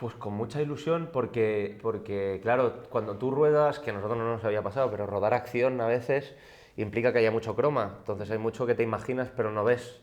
Pues con mucha ilusión porque, claro, cuando tú ruedas, que a nosotros no nos había pasado, pero rodar acción a veces implica que haya mucho croma, entonces hay mucho que te imaginas pero no ves.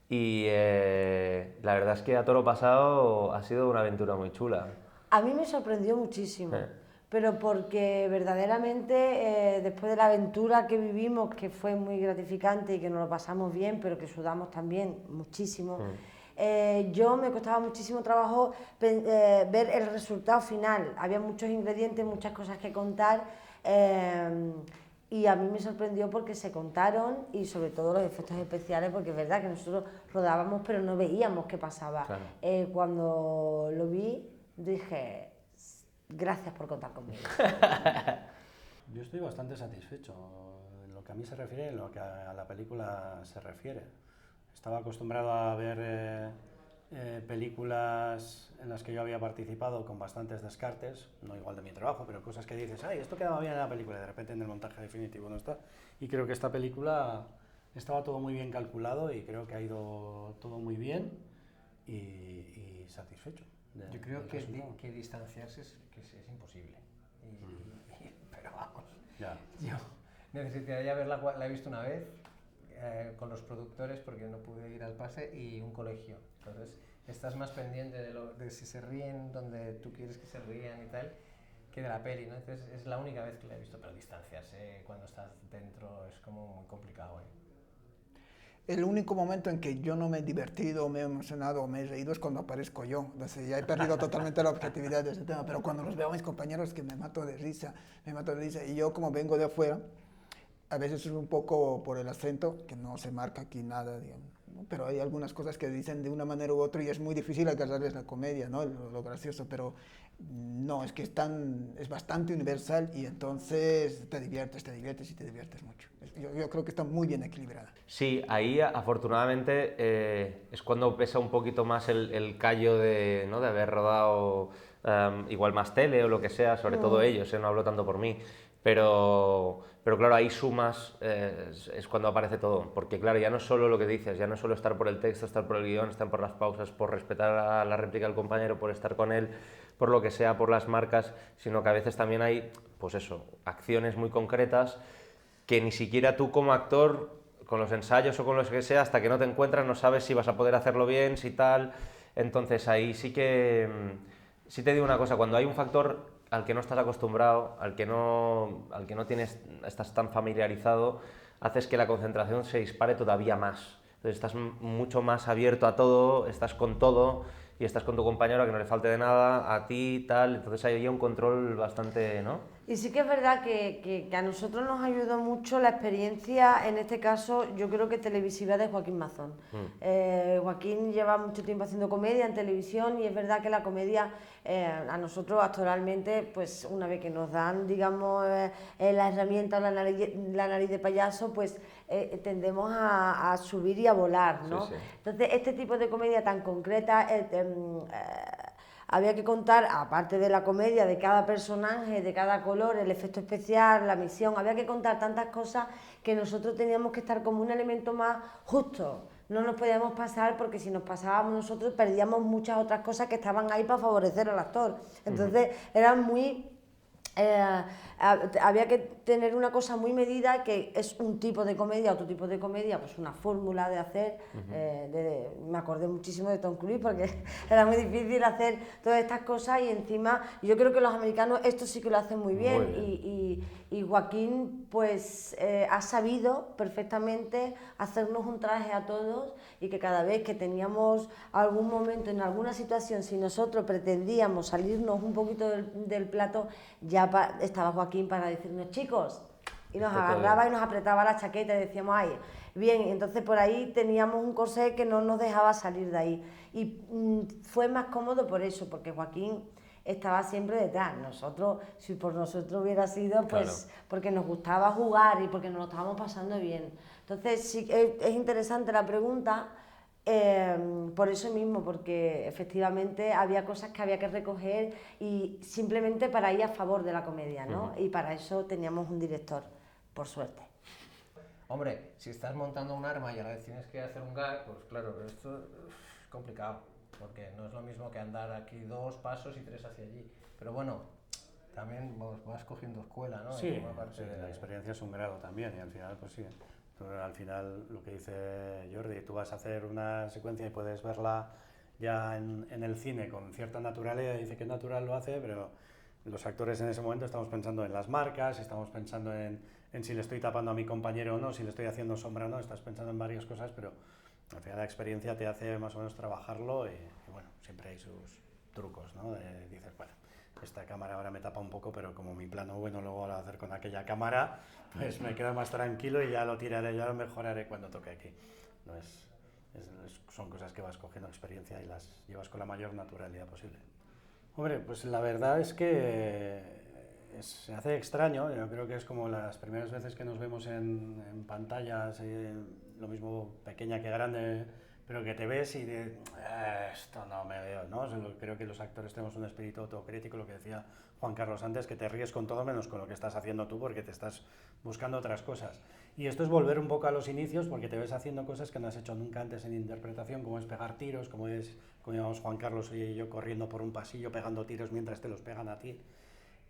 Y la verdad es que a toro pasado ha sido una aventura muy chula. A mí me sorprendió muchísimo, Eh, pero porque verdaderamente después de la aventura que vivimos, que fue muy gratificante y que nos lo pasamos bien, pero que sudamos también muchísimo, yo me costaba muchísimo trabajo ver el resultado final. Había muchos ingredientes, muchas cosas que contar. Y a mí me sorprendió porque se contaron y sobre todo los efectos especiales, porque es verdad que nosotros rodábamos pero no veíamos qué pasaba. claro. Cuando lo vi dije, gracias por contar conmigo. Yo estoy bastante satisfecho en lo que a mí se refiere y en lo que a la película se refiere. Estaba acostumbrado a ver películas en las que yo había participado con bastantes descartes, no igual de mi trabajo, pero cosas que dices, ay, esto quedaba bien en la película y de repente en el montaje definitivo no está. Y creo que esta película estaba todo muy bien calculado y creo que ha ido todo muy bien y satisfecho. Yo creo del que, resultado. que distanciarse es imposible. Pero vamos, Ya. yo necesitaría verla, la he visto una vez con los productores porque no pude ir al pase y un colegio. Entonces estás más pendiente de si se ríen donde tú quieres que se rían y tal que de la peli, ¿no? Entonces es la única vez que la he visto, pero distanciarse cuando estás dentro es como muy complicado, ¿eh? El único momento en que yo no me he divertido, me he emocionado o me he reído es cuando aparezco yo. Entonces ya he perdido totalmente la objetividad de ese tema. Pero cuando los veo a mis compañeros que me mato de risa, me mato de risa. Y yo como vengo de afuera, a veces es un poco por el acento, que no se marca aquí nada, digamos, ¿no? Pero hay algunas cosas que dicen de una manera u otra y es muy difícil agarrarles la comedia, ¿no? Lo gracioso, pero no, es que es bastante universal y entonces te diviertes y te diviertes mucho. Yo creo que está muy bien equilibrada. Sí, ahí afortunadamente es cuando pesa un poquito más el callo de, ¿no? de haber rodado igual más tele o lo que sea, sobre todo ellos, no hablo tanto por mí, pero claro, ahí sumas, es cuando aparece todo, porque claro, ya no es solo lo que dices, ya no es solo estar por el texto, estar por el guión, estar por las pausas, por respetar a la réplica del compañero, por estar con él, por lo que sea, por las marcas, sino que a veces también hay, pues eso, acciones muy concretas que ni siquiera tú como actor, con los ensayos o con los que sea, hasta que no te encuentras no sabes si vas a poder hacerlo bien, si tal. Entonces ahí sí que, sí te digo una cosa, cuando hay un factor al que no estás acostumbrado, al que no tienes, estás tan familiarizado, haces que la concentración se dispare todavía más. Entonces estás mucho más abierto a todo, estás con todo y estás con tu compañero a que no le falte de nada, a ti, tal. Entonces hay un control bastante, ¿no? Y sí que es verdad que a nosotros nos ayudó mucho la experiencia, en este caso, yo creo que televisiva de Joaquín Mazón. Joaquín lleva mucho tiempo haciendo comedia en televisión y es verdad que la comedia a nosotros actualmente, pues una vez que nos dan, digamos, la herramienta, la nariz de payaso, pues tendemos a subir y a volar, ¿no? Sí, sí. Entonces, este tipo de comedia tan concreta... había que contar, aparte de la comedia, de cada personaje, de cada color, el efecto especial, la misión, había que contar tantas cosas que nosotros teníamos que estar como un elemento más justo. No nos podíamos pasar porque si nos pasábamos nosotros perdíamos muchas otras cosas que estaban ahí para favorecer al actor. Entonces era muy... había que tener una cosa muy medida, que es un tipo de comedia, otro tipo de comedia, pues una fórmula de hacer. Me acordé muchísimo de Tom Cruise porque era muy difícil hacer todas estas cosas y encima yo creo que los americanos esto sí que lo hacen muy Muy bien, bien. y Joaquín pues ha sabido perfectamente hacernos un traje a todos y que cada vez que teníamos algún momento en alguna situación, si nosotros pretendíamos salirnos un poquito del plato, ya estaba Joaquín para decirnos, chicos, y nos Está todo agarraba bien. y nos apretaba la chaqueta y decíamos, ay, bien, entonces por ahí teníamos un corsé que no nos dejaba salir de ahí. Y fue más cómodo por eso, porque Joaquín estaba siempre detrás. Nosotros, si por nosotros hubiera sido, pues Claro. porque nos gustaba jugar y porque nos lo estábamos pasando bien. Entonces sí, es interesante la pregunta. Por eso mismo, porque efectivamente había cosas que había que recoger y simplemente para ir a favor de la comedia, ¿no? Y para eso teníamos un director, por suerte. Hombre, si estás montando un arma y a la vez tienes que hacer un gag, pues claro, esto es complicado. porque no es lo mismo que andar aquí 2 pasos y 3 hacia allí. Pero bueno, también vas cogiendo escuela, ¿no? Sí, Parte la experiencia es un grado también, y al final, pues sí. Al final, lo que dice Jordi, tú vas a hacer una secuencia y puedes verla ya en el cine con cierta naturalidad, dice que natural lo hace, pero los actores en ese momento estamos pensando en las marcas, estamos pensando en si le estoy tapando a mi compañero o no, si le estoy haciendo sombra o no, estás pensando en varias cosas, pero al final la experiencia te hace más o menos trabajarlo y bueno, siempre hay sus trucos, ¿no? Dices, bueno, esta cámara ahora me tapa un poco, pero como mi plano bueno luego lo voy a hacer con aquella cámara, pues me quedo más tranquilo y ya lo tiraré, ya lo mejoraré cuando toque aquí. No son cosas que vas cogiendo experiencia y las llevas con la mayor naturalidad posible. Hombre, pues la verdad es que se hace extraño, yo creo que es como las primeras veces que nos vemos en pantallas, lo mismo pequeña que grande, pero que te ves y esto no me veo, ¿no? Creo que los actores tenemos un espíritu autocrítico, lo que decía Juan Carlos antes, que te ríes con todo menos con lo que estás haciendo tú porque te estás buscando otras cosas. Y esto es volver un poco a los inicios porque te ves haciendo cosas que no has hecho nunca antes en interpretación, como es pegar tiros, como íbamos Juan Carlos y yo corriendo por un pasillo pegando tiros mientras te los pegan a ti.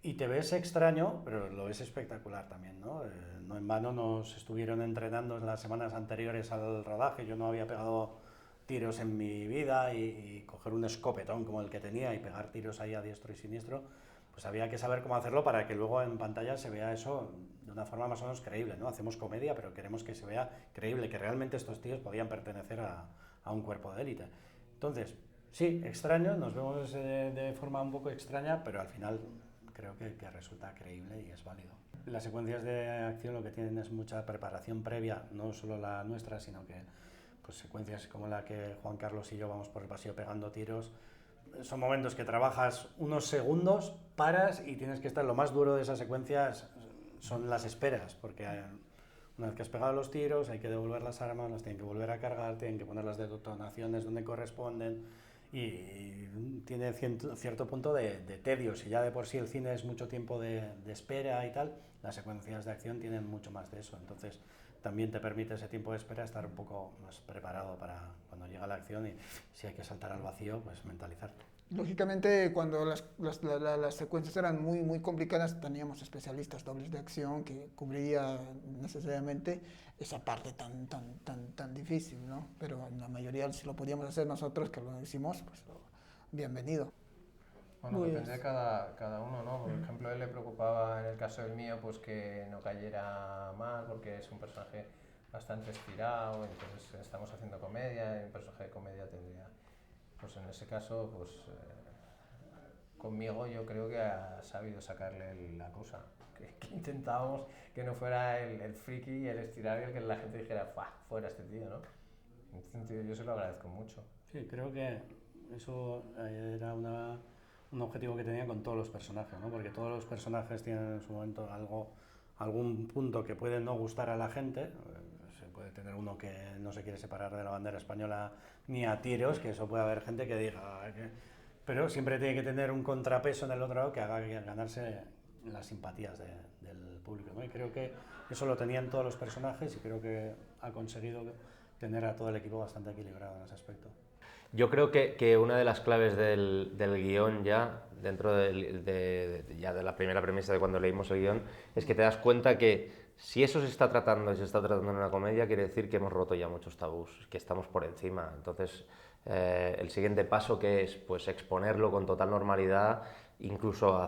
Y te ves extraño, pero lo ves espectacular también, ¿no? No en vano nos estuvieron entrenando en las semanas anteriores al rodaje, yo no había pegado tiros en mi vida y coger un escopetón como el que tenía y pegar tiros ahí a diestro y siniestro, pues había que saber cómo hacerlo para que luego en pantalla se vea eso de una forma más o menos creíble, ¿no? Hacemos comedia, pero queremos que se vea creíble, que realmente estos tíos podían pertenecer a un cuerpo de élite. Entonces, sí, extraño, nos vemos de forma un poco extraña, pero al final creo que resulta creíble y es válido. Las secuencias de acción lo que tienen es mucha preparación previa, no solo la nuestra, sino que pues, secuencias como la que Juan Carlos y yo vamos por el pasillo pegando tiros, son momentos que trabajas unos segundos, paras y tienes que estar, lo más duro de esas secuencias son las esperas, porque una vez que has pegado los tiros hay que devolver las armas, las tienen que volver a cargar, tienen que poner las detonaciones donde corresponden y tiene cierto punto de tedio. Si ya de por sí el cine es mucho tiempo de espera y tal, las secuencias de acción tienen mucho más de eso, entonces también te permite ese tiempo de espera estar un poco más preparado para cuando llega la acción y si hay que saltar al vacío, pues mentalizarte. Lógicamente, cuando las secuencias eran muy complicadas, teníamos especialistas dobles de acción que cubría necesariamente esa parte tan difícil, ¿no? Pero en la mayoría, si lo podíamos hacer nosotros, que lo hicimos, pues bienvenido. Bueno, Pues, depende de cada uno, ¿no? Por ejemplo, a él le preocupaba, en el caso del mío, pues que no cayera mal, porque es un personaje bastante estirado, entonces estamos haciendo comedia, y un personaje de comedia tendría, pues en ese caso, pues conmigo yo creo que ha sabido sacarle la cosa, que intentábamos que no fuera el friki y el estirar y el que la gente dijera, fuera este tío, ¿no? En ese sentido yo se lo agradezco mucho. Sí, creo que eso era un objetivo que tenía con todos los personajes, ¿no? Porque todos los personajes tienen en su momento algún punto que puede no gustar a la gente. Se puede tener uno que no se quiere separar de la bandera española ni a tiros, que eso puede haber gente que diga... pero siempre tiene que tener un contrapeso en el otro lado que haga ganarse las simpatías del público, ¿no? Y creo que eso lo tenían todos los personajes y creo que ha conseguido tener a todo el equipo bastante equilibrado en ese aspecto. Yo creo que una de las claves del guión ya, dentro ya de la primera premisa de cuando leímos el guión, es que te das cuenta que si eso se está tratando y se está tratando en una comedia, quiere decir que hemos roto ya muchos tabús, que estamos por encima. Entonces, el siguiente paso que es pues exponerlo con total normalidad, incluso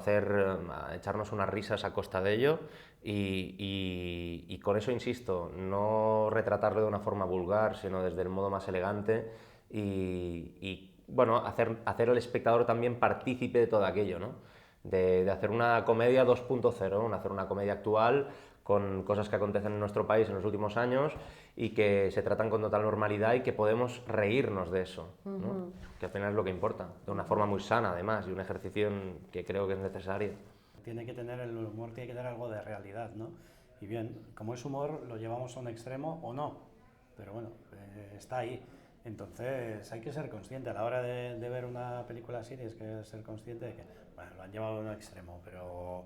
echarnos unas risas a costa de ello y con eso insisto, no retratarlo de una forma vulgar, sino desde el modo más elegante y bueno, hacer al espectador también partícipe de todo aquello, ¿no? De hacer una comedia 2.0, hacer una comedia actual con cosas que acontecen en nuestro país en los últimos años y que se tratan con total normalidad y que podemos reírnos de eso, ¿no? Que al final es lo que importa, de una forma muy sana además y un ejercicio que creo que es necesario. Tiene que tener el humor, tiene que tener algo de realidad, ¿no? Y bien, como es humor, lo llevamos a un extremo o no, pero bueno, está ahí. Entonces hay que ser consciente a la hora de ver una película así, tienes que ser consciente de que, bueno, lo han llevado a un extremo, pero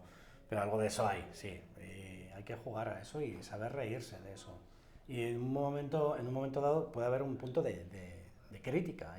algo de eso hay, sí. Y hay que jugar a eso y saber reírse de eso. Y en un momento dado puede haber un punto de crítica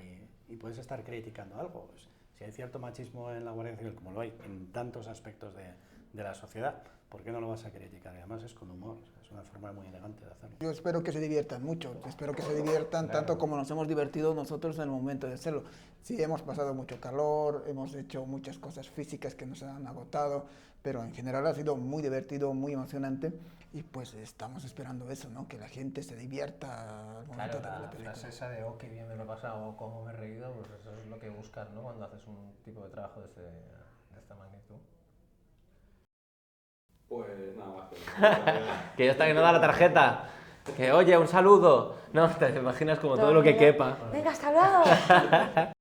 y puedes estar criticando algo. Pues, si hay cierto machismo en la Guardia Civil, como lo hay en tantos aspectos de la sociedad, ¿por qué no lo vas a criticar? Y además es con humor, o sea, es una forma muy elegante de hacerlo. Yo espero que se diviertan mucho, espero que se diviertan tanto como nos hemos divertido nosotros en el momento de hacerlo. Sí, hemos pasado mucho calor, hemos hecho muchas cosas físicas que nos han agotado, pero en general ha sido muy divertido, muy emocionante y pues estamos esperando eso, ¿no? Que la gente se divierta al momento de ver la película. Frase esa de oh, qué bien me lo he pasado o cómo me he reído, pues eso es lo que buscas, ¿no? Cuando haces un tipo de trabajo de esta magnitud. Pues nada más Que ya está que no da la tarjeta. Que oye, un saludo. No, te imaginas como todo lo que quepa. Venga, hasta luego.